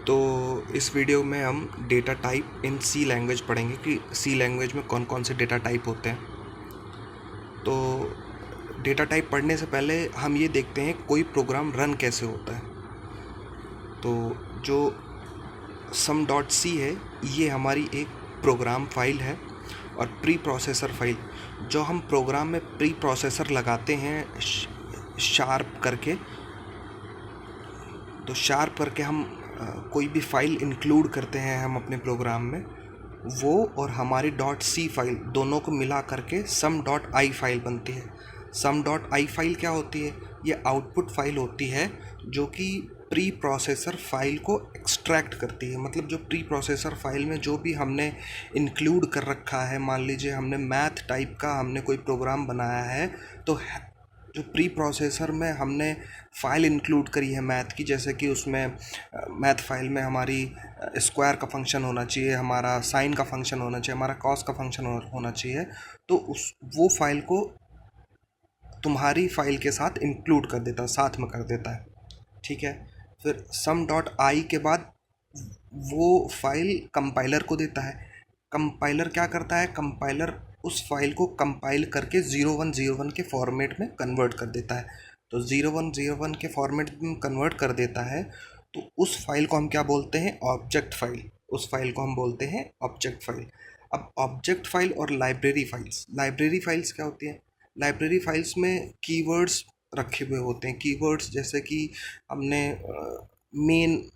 तो इस वीडियो में हम data type in C language पढ़ेंगे कि सी लैंग्वेज में कौन कौन से डेटा टाइप होते हैं। तो डेटा टाइप पढ़ने से पहले हम ये देखते हैं कोई प्रोग्राम रन कैसे होता है। तो जो सम डॉट सी है ये हमारी एक प्रोग्राम फाइल है, और प्री प्रोसेसर फाइल जो हम प्रोग्राम में प्री प्रोसेसर लगाते हैं शार्प करके। तो शार्प करके हम कोई भी फाइल इंक्लूड करते हैं हम अपने प्रोग्राम में, वो और हमारी डॉट सी फाइल दोनों को मिला करके सम डॉट आई फाइल बनती है। सम डॉट आई फाइल क्या होती है? ये आउटपुट फाइल होती है जो कि प्री प्रोसेसर फाइल को एक्सट्रैक्ट करती है। मतलब जो प्री प्रोसेसर फाइल में जो भी हमने इंक्लूड कर रखा है, मान लीजिए हमने मैथ टाइप का हमने कोई प्रोग्राम बनाया है, तो जो प्री प्रोसेसर में हमने फ़ाइल इंक्लूड करी है मैथ की, जैसे कि उसमें मैथ फाइल में हमारी स्क्वायर का फंक्शन होना चाहिए, हमारा साइन का फंक्शन होना चाहिए, हमारा कॉस का फंक्शन होना चाहिए, तो वो फाइल को तुम्हारी फाइल के साथ इंक्लूड कर देता है, साथ में कर देता है। ठीक है। फिर सम डॉट आई के बाद वो फाइल कंपाइलर को देता है। कंपाइलर क्या करता है? कंपाइलर उस फाइल को कंपाइल करके 0101 के फॉर्मेट में कन्वर्ट कर देता है। तो 0101 के फॉर्मेट में कन्वर्ट कर देता है, तो उस फाइल को हम क्या बोलते हैं? Object file. उस फाइल को हम बोलते हैं ऑब्जेक्ट फाइल। अब ऑब्जेक्ट फाइल और लाइब्रेरी फाइल्स क्या होती हैं? लाइब्रेरी फाइल्स में कीवर्ड्स रखे हुए होते हैं। कीवर्ड्स जैसे कि हमने मेन,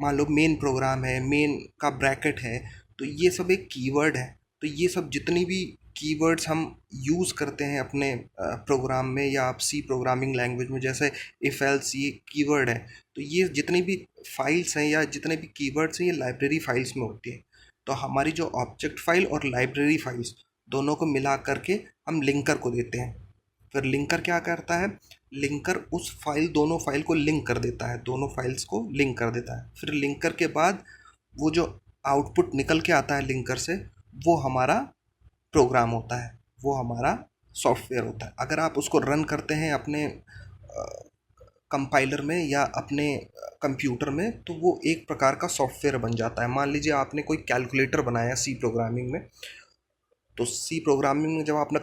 मान लो मेन प्रोग्राम है, मेन का ब्रैकेट है, तो ये सब एक कीवर्ड है। तो ये सब जितनी भी कीवर्ड्स हम यूज़ करते हैं अपने प्रोग्राम में या आप सी प्रोग्रामिंग लैंग्वेज में, जैसे इफ़ एल्स, ये कीवर्ड है। तो ये जितनी भी फाइल्स हैं या जितने भी कीवर्ड्स हैं, ये लाइब्रेरी फाइल्स में होती है। तो हमारी जो ऑब्जेक्ट फाइल और लाइब्रेरी फाइल्स दोनों को मिला करके हम लिंकर को देते हैं। फिर लिंकर क्या करता है? लिंकर उस फाइल, दोनों फाइल को लिंक कर देता है, दोनों फाइल्स को लिंक कर देता है। फिर लिंकर के बाद वो जो आउटपुट निकल के आता है लिंकर से, वो हमारा प्रोग्राम होता है, वो हमारा सॉफ्टवेयर होता है। अगर आप उसको रन करते हैं अपने कंपाइलर में या अपने कंप्यूटर में, तो वो एक प्रकार का सॉफ्टवेयर बन जाता है। मान लीजिए आपने कोई कैलकुलेटर बनाया सी प्रोग्रामिंग में, तो सी प्रोग्रामिंग में जब आपने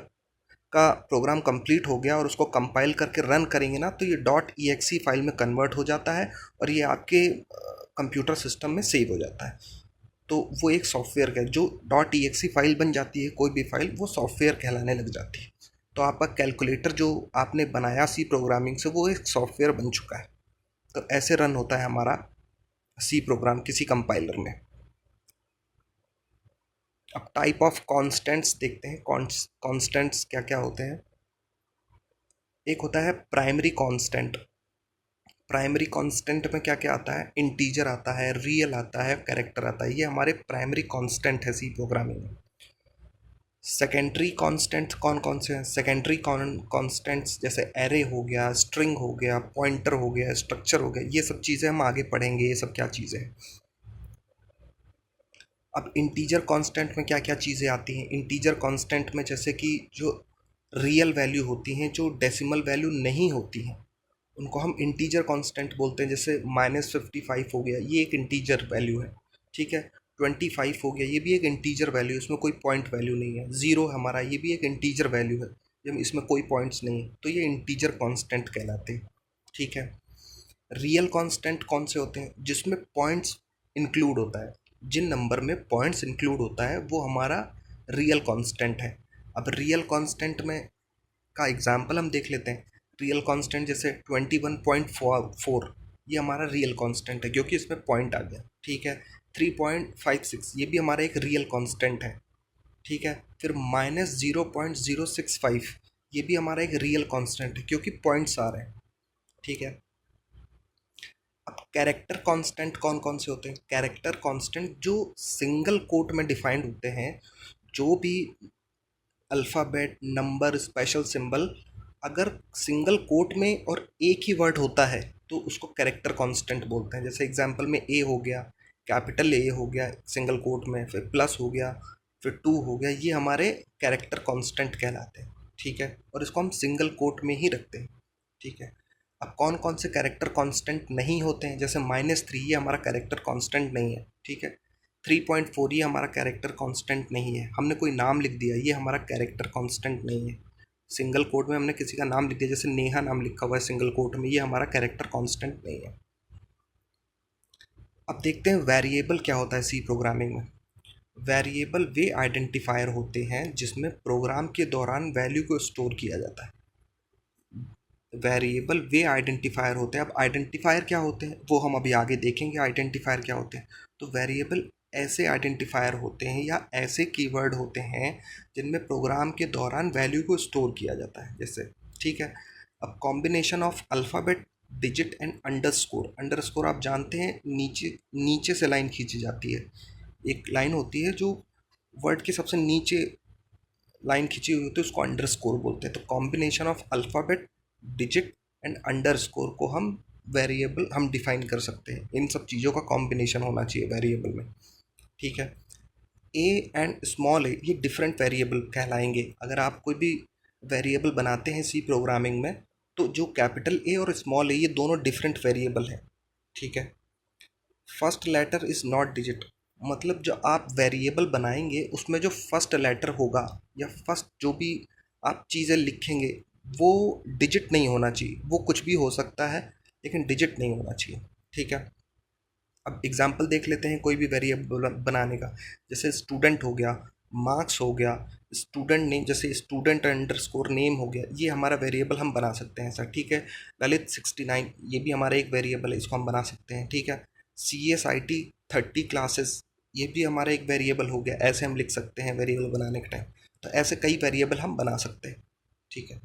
का प्रोग्राम कंप्लीट हो गया और उसको कंपाइल करके रन करेंगे ना, तो ये डॉट ई एक्स ई फाइल में कन्वर्ट हो जाता है और ये आपके कंप्यूटर सिस्टम में सेव हो जाता है। तो वो एक सॉफ्टवेयर का जो डॉट ई एक्स ई फाइल बन जाती है, कोई भी फाइल, वो सॉफ्टवेयर कहलाने लग जाती है। तो आपका कैलकुलेटर जो आपने बनाया सी प्रोग्रामिंग से, वो एक सॉफ्टवेयर बन चुका है। तो ऐसे रन होता है हमारा सी प्रोग्राम किसी कंपाइलर में। अब टाइप ऑफ कॉन्स्टेंट्स देखते हैं। कॉन्स्टेंट्स क्या क्या होते हैं? एक होता है प्राइमरी कांस्टेंट। प्राइमरी कांस्टेंट में क्या क्या आता है? इंटीजर आता है, रियल आता है, कैरेक्टर आता है। ये हमारे प्राइमरी कांस्टेंट है सी प्रोग्रामिंग में। सेकेंडरी कांस्टेंट कौन कौन से हैं? सेकेंडरी कांस्टेंट्स जैसे एरे हो गया, स्ट्रिंग हो गया, पॉइंटर हो गया, स्ट्रक्चर हो गया, ये सब चीज़ें हम आगे पढ़ेंगे, ये सब क्या चीज़ें हैं। अब इंटीजर कांस्टेंट में क्या क्या चीज़ें आती हैं? इंटीजर कांस्टेंट में जैसे कि जो रियल वैल्यू होती हैं, जो डेसिमल वैल्यू नहीं होती हैं, उनको हम इंटीजर कांस्टेंट बोलते हैं। जैसे -55 हो गया, ये एक इंटीजर वैल्यू है। ठीक है। 25 हो गया, ये भी एक इंटीजर वैल्यू है, इसमें कोई पॉइंट वैल्यू नहीं है। 0 हमारा, ये भी एक इंटीजर वैल्यू है, इसमें कोई पॉइंट्स नहीं है, तो ये इंटीजर कांस्टेंट कहलाते हैं। ठीक है। रियल कांस्टेंट कौन से होते हैं? जिसमें पॉइंट्स इंक्लूड होता है। जिन नंबर में पॉइंट्स इंक्लूड होता है वो हमारा रियल कांस्टेंट है। अब रियल कांस्टेंट में का एग्जांपल हम देख लेते हैं। रियल कांस्टेंट जैसे 21.4, ये हमारा रियल कांस्टेंट है क्योंकि इसमें पॉइंट आ गया। ठीक है। 3.56, ये भी हमारा एक रियल कांस्टेंट है। ठीक है। फिर -0.065, ये भी हमारा एक रियल कांस्टेंट है क्योंकि पॉइंट्स आ रहे हैं। ठीक है। अब कैरेक्टर कांस्टेंट कौन कौन से होते हैं? कैरेक्टर कांस्टेंट जो सिंगल कोट में डिफाइंड होते हैं, जो भी अल्फ़ाबेट, नंबर, स्पेशल सिंबल अगर सिंगल कोट में और एक ही वर्ड होता है, तो उसको कैरेक्टर कांस्टेंट बोलते हैं। जैसे एग्जांपल में ए हो गया, कैपिटल ए हो गया सिंगल कोट में, फिर प्लस हो गया, फिर 2 हो गया, ये हमारे कैरेक्टर कांस्टेंट कहलाते हैं। ठीक है। और इसको हम सिंगल कोट में ही रखते हैं। ठीक है। अब कौन कौन से कैरेक्टर कांस्टेंट नहीं होते हैं, जैसे -3 ये हमारा कैरेक्टर कांस्टेंट नहीं है, ठीक है। 3.4 ये हमारा कैरेक्टर कांस्टेंट नहीं है। हमने कोई नाम लिख दिया, ये हमारा कैरेक्टर कांस्टेंट नहीं है। सिंगल कोट में हमने किसी का नाम लिख दिया, जैसे नेहा नाम लिखा हुआ है सिंगल कोट में, ये हमारा कैरेक्टर कांस्टेंट नहीं है। अब देखते हैं वेरिएबल क्या होता है सी प्रोग्रामिंग में। वेरिएबल वे आइडेंटिफायर होते हैं जिसमें प्रोग्राम के दौरान वैल्यू को स्टोर किया जाता है। वेरिएबल वे आइडेंटिफायर होते हैं। अब आइडेंटिफायर क्या होते हैं वो हम अभी आगे देखेंगे, आइडेंटिफायर क्या होते हैं। तो वेरिएबल ऐसे आइडेंटिफायर होते हैं या ऐसे कीवर्ड होते हैं जिनमें प्रोग्राम के दौरान वैल्यू को स्टोर किया जाता है, जैसे, ठीक है। अब combination of alphabet, digit and underscore. Underscore आप जानते हैं, नीचे नीचे से लाइन खींची जाती है। एक लाइन होती है जो वर्ड के सबसे नीचे लाइन खींची हुई होती है, उसको अंडरस्कोर बोलते हैं। तो combination of alphabet, digit and underscore को हम वेरिएबल हम डिफाइन कर सकते हैं। इन सब चीज़ों का कॉम्बिनेशन होना चाहिए वेरिएबल में, ठीक है। ए एंड स्मॉल ए ये डिफरेंट वेरिएबल कहलाएंगे। अगर आप कोई भी वेरिएबल बनाते हैं सी प्रोग्रामिंग में, तो जो कैपिटल ए और स्मॉल ए ये दोनों डिफरेंट वेरिएबल हैं, ठीक है। First letter is not digit, मतलब जो आप वेरिएबल बनाएंगे उसमें जो फर्स्ट लेटर होगा या फर्स्ट जो भी आप चीज़ें लिखेंगे वो डिजिट नहीं होना चाहिए। वो कुछ भी हो सकता है लेकिन डिजिट नहीं होना चाहिए, ठीक है। अब एग्जांपल देख लेते हैं कोई भी वेरिएबल बनाने का। जैसे स्टूडेंट हो गया, मार्क्स हो गया, स्टूडेंट नेम, जैसे स्टूडेंट अंडरस्कोर नेम हो गया, ये हमारा वेरिएबल हम बना सकते हैं सर, ठीक है। ललित 69 ये भी हमारा एक वेरिएबल है, इसको हम बना सकते हैं, ठीक है। CSIT 30 क्लासेस ये भी हमारा एक वेरिएबल हो गया, ऐसे हम लिख सकते हैं वेरिएबल बनाने के टाइम। तो ऐसे कई वेरिएबल हम बना सकते हैं, ठीक है।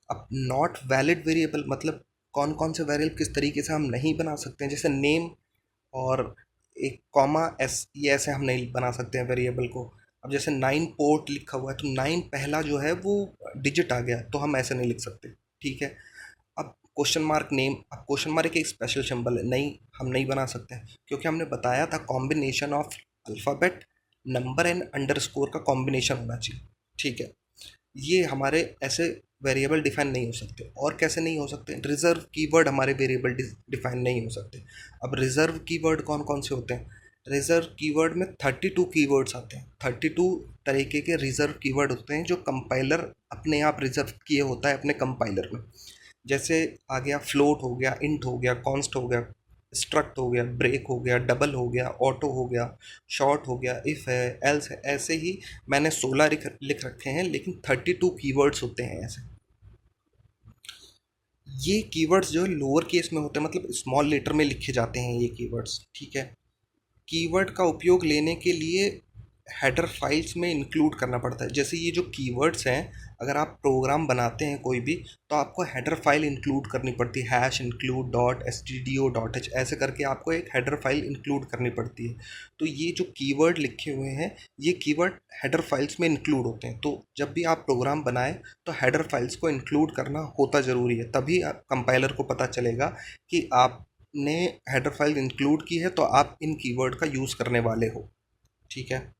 अब नॉट वैलिड वेरिएबल मतलब कौन कौन से वेरिएबल किस तरीके से हम नहीं बना सकते हैं, जैसे नेम और एक कॉमा एस, ये ऐसे हम नहीं बना सकते हैं वेरिएबल को। अब जैसे 9 पोर्ट लिखा हुआ है तो 9 पहला जो है वो डिजिट आ गया, तो हम ऐसे नहीं लिख सकते, ठीक है। अब क्वेश्चन मार्क नेम, अब क्वेश्चन मार्क एक स्पेशल सिंबल है, नहीं हम नहीं बना सकते हैं क्योंकि हमने बताया था combination of alphabet, number and underscore का कॉम्बिनेशन होना चाहिए, ठीक है। ये हमारे ऐसे वेरिएबल डिफाइन नहीं हो सकते। और कैसे नहीं हो सकते, रिजर्व कीवर्ड हमारे वेरिएबल डिफाइन नहीं हो सकते। अब रिजर्व कीवर्ड कौन कौन से होते हैं, रिजर्व कीवर्ड में 32 कीवर्ड्स आते हैं। 32 तरीके के रिजर्व कीवर्ड होते हैं जो कंपाइलर अपने आप रिजर्व किए होता है अपने कंपाइलर में। जैसे आ गया फ्लोट हो गया, इंट हो गया, कॉन्स्ट हो गया, स्ट्रक्ट हो गया, ब्रेक हो गया, डबल हो गया, ऑटो हो गया, शॉर्ट हो गया, इफ़ है, एल्स है। ऐसे ही मैंने 16 लिख रखे हैं लेकिन 32 कीवर्ड्स होते हैं ऐसे। ये कीवर्ड्स जो है लोअर केस में होते हैं, मतलब स्मॉल लेटर में लिखे जाते हैं ये कीवर्ड्स, ठीक है। कीवर्ड का उपयोग लेने के लिए हेडर फाइल्स में इंक्लूड करना पड़ता है। जैसे ये जो कीवर्ड्स हैं, अगर आप प्रोग्राम बनाते हैं कोई भी तो आपको हेडर फाइल इंक्लूड करनी पड़ती है, हैश इंक्लूड डॉट stdio.h ऐसे करके आपको एक हेडर फाइल इंक्लूड करनी पड़ती है। तो ये जो कीवर्ड लिखे हुए हैं ये कीवर्ड हेडर फाइल्स में इंक्लूड होते हैं। तो जब भी आप प्रोग्राम बनाएं तो हेडर फाइल्स को इंक्लूड करना होता ज़रूरी है, तभी कंपाइलर को पता चलेगा कि आपने हेडर फाइल इंक्लूड की है तो आप इन कीवर्ड का यूज़ करने वाले हो, ठीक है।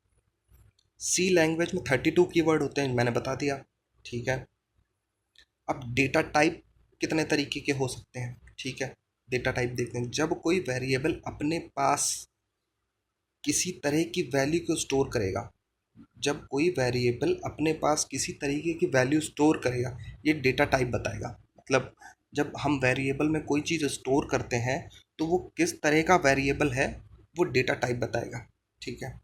सी लैंग्वेज में 32 कीवर्ड होते हैं, मैंने बता दिया, ठीक है। अब डेटा टाइप कितने तरीके के हो सकते हैं, ठीक है। डेटा टाइप देखते हैं, जब कोई वेरिएबल अपने पास किसी तरह की वैल्यू को स्टोर करेगा, जब कोई वेरिएबल अपने पास किसी तरीके की वैल्यू स्टोर करेगा, ये डेटा टाइप बताएगा। मतलब जब हम वेरिएबल में कोई चीज़ स्टोर करते हैं तो वो किस तरह का वेरिएबल है वो डेटा टाइप बताएगा, ठीक है।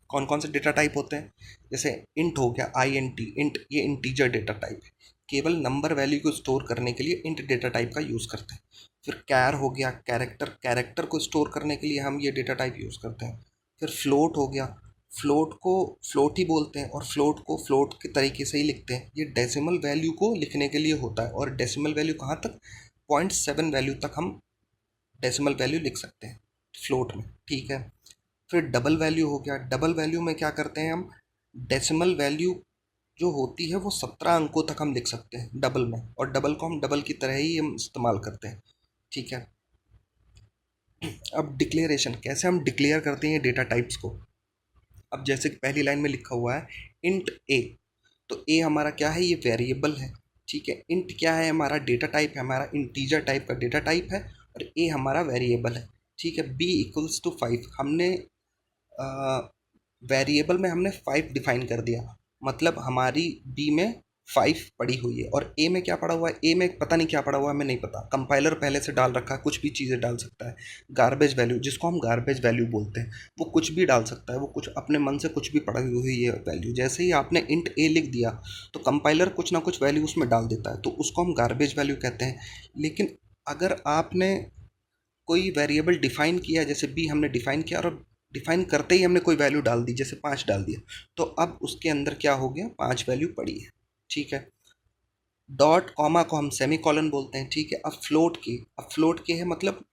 कौन कौन से डेटा टाइप होते हैं, जैसे इंट हो गया, INT, इंट ये इंटीजर डेटा टाइप है, केवल नंबर वैल्यू को स्टोर करने के लिए इंट डेटा टाइप का यूज़ करते हैं। फिर कैर हो गया, कैरेक्टर, कैरेक्टर को स्टोर करने के लिए हम ये डेटा टाइप यूज़ करते हैं। फिर फ्लोट हो गया, फ्लोट को फ्लोट ही बोलते हैं और फ्लोट को फ्लोट के तरीके से ही लिखते हैं। ये डेसिमल वैल्यू को लिखने के लिए होता है और डेसिमल वैल्यू कहाँ तक, 0.7 वैल्यू तक हम डेसिमल वैल्यू लिख सकते हैं फ्लोट में, ठीक है। फिर डबल वैल्यू हो गया, डबल वैल्यू में क्या करते हैं हम, डेसिमल वैल्यू जो होती है वो 17 अंकों तक हम लिख सकते हैं डबल में, और डबल को हम डबल की तरह ही हम इस्तेमाल करते हैं, ठीक है। अब डिक्लेरेशन, कैसे हम डिक्लेयर करते हैं डेटा टाइप्स को। अब जैसे कि पहली लाइन में लिखा हुआ है इंट ए, तो ए हमारा क्या है, ये वेरिएबल है, ठीक है। इंट क्या है, हमारा डेटा टाइप है, हमारा इंटीजर टाइप का डेटा टाइप है, और ए हमारा वेरिएबल है। ठीक है। बी इक्वल्स टू 5, हमने वेरिएबल में हमने 5 डिफाइन कर दिया, मतलब हमारी बी में 5 पड़ी हुई है, और ए में क्या पड़ा हुआ है, ए में पता नहीं क्या पड़ा हुआ है, हमें नहीं पता, कंपाइलर पहले से डाल रखा है, कुछ भी चीज़ें डाल सकता है। गार्बेज वैल्यू, जिसको हम गार्बेज वैल्यू बोलते हैं, वो कुछ भी डाल सकता है, वो कुछ अपने मन से कुछ भी पड़ी हुई है वैल्यू। जैसे ही आपने इंट ए लिख दिया तो कंपाइलर कुछ ना कुछ वैल्यू उसमें डाल देता है, तो उसको हम गार्बेज वैल्यू कहते हैं। लेकिन अगर आपने कोई वेरिएबल डिफाइन किया, जैसे बी हमने डिफाइन किया और डिफाइन करते ही हमने कोई वैल्यू डाल दी, जैसे 5 डाल दिया, तो अब उसके अंदर क्या हो गया, 5 वैल्यू पड़ी है। ठीक है। डॉट कॉमा को हम सेमी कॉलन बोलते हैं। ठीक है। अब फ्लोट के है मतलब,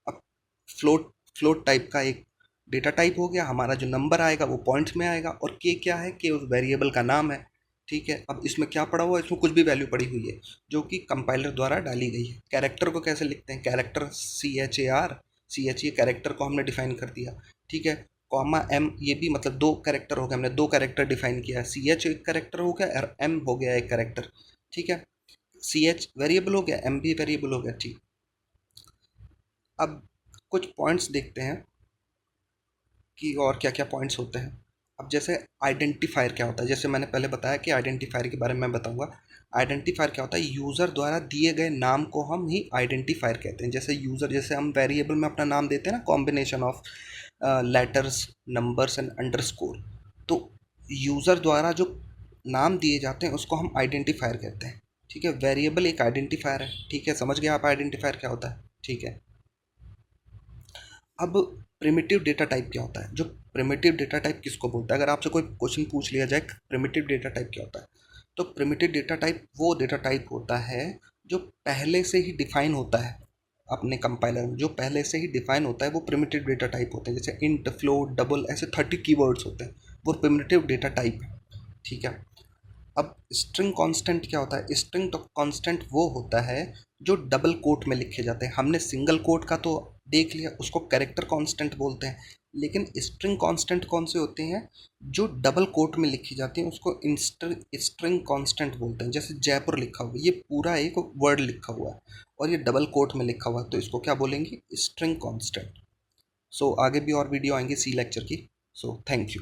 अब फ्लोट फ्लोट टाइप का एक डेटा टाइप हो गया, हमारा जो नंबर आएगा वो पॉइंट्स में आएगा, और के क्या है, के उस वेरिएबल का नाम है। ठीक है। अब इसमें क्या पड़ा हुआ है, इसमें कुछ भी वैल्यू पड़ी हुई है जो कि कंपाइलर द्वारा डाली गई है। कैरेक्टर को कैसे लिखते हैं, कैरेक्टर CHAR कैरेक्टर को हमने डिफाइन कर दिया। ठीक है। कॉमा एम, ये भी मतलब दो कैरेक्टर हो गए, हमने दो कैरेक्टर डिफाइन किया, CH एक कैरेक्टर हो गया और एम हो गया एक कैरेक्टर। ठीक है। CH वेरिएबल हो गया, एम भी वेरिएबल हो गया। ठीक। अब कुछ पॉइंट्स देखते हैं कि और क्या क्या पॉइंट्स होते हैं। अब जैसे आइडेंटिफायर क्या होता है, जैसे मैंने पहले बताया कि आइडेंटिफायर के बारे में मैं बताऊंगा। आइडेंटिफायर क्या होता है, यूज़र द्वारा दिए गए नाम को हम ही आइडेंटिफायर कहते हैं। जैसे यूज़र, जैसे हम वेरिएबल में अपना नाम देते हैं ना, combination of letters, numbers and underscore, तो यूज़र द्वारा जो नाम दिए जाते हैं उसको हम आइडेंटिफायर कहते हैं। ठीक है। वेरिएबल एक आइडेंटिफायर है। ठीक है, समझ गए आप आइडेंटिफायर क्या होता है। ठीक है। अब प्रिमिटिव डेटा टाइप क्या होता है, जो प्रिमिटिव डेटा टाइप किसको बोलता है, अगर आपसे कोई क्वेश्चन पूछ लिया जाए प्रिमिटिव डेटा टाइप क्या होता है, तो प्रिमिटिव डेटा टाइप वो डेटा टाइप होता है जो पहले से ही डिफाइन होता है अपने कंपाइलर में, जो पहले से ही डिफाइन होता है वो प्रिमिटिव डेटा टाइप होते हैं। जैसे इंट, फ्लोट, डबल, ऐसे 30 कीवर्ड्स होते हैं, वो प्रिमिटिव डेटा टाइप है। ठीक है। अब स्ट्रिंग कांस्टेंट क्या होता है, स्ट्रिंग कांस्टेंट वो होता है जो डबल कोट में लिखे जाते हैं। हमने सिंगल कोट का तो देख लिया, उसको कैरेक्टर कांस्टेंट बोलते हैं, लेकिन स्ट्रिंग कांस्टेंट कौन से होते हैं, जो डबल कोट में लिखी जाती हैं उसको स्ट्रिंग कांस्टेंट बोलते हैं। जैसे जयपुर लिखा हुआ है, ये पूरा एक वर्ड लिखा हुआ है और ये डबल कोट में लिखा हुआ है, तो इसको क्या बोलेंगे, स्ट्रिंग कांस्टेंट। सो आगे भी और वीडियो आएंगे सी लेक्चर की। So thank you.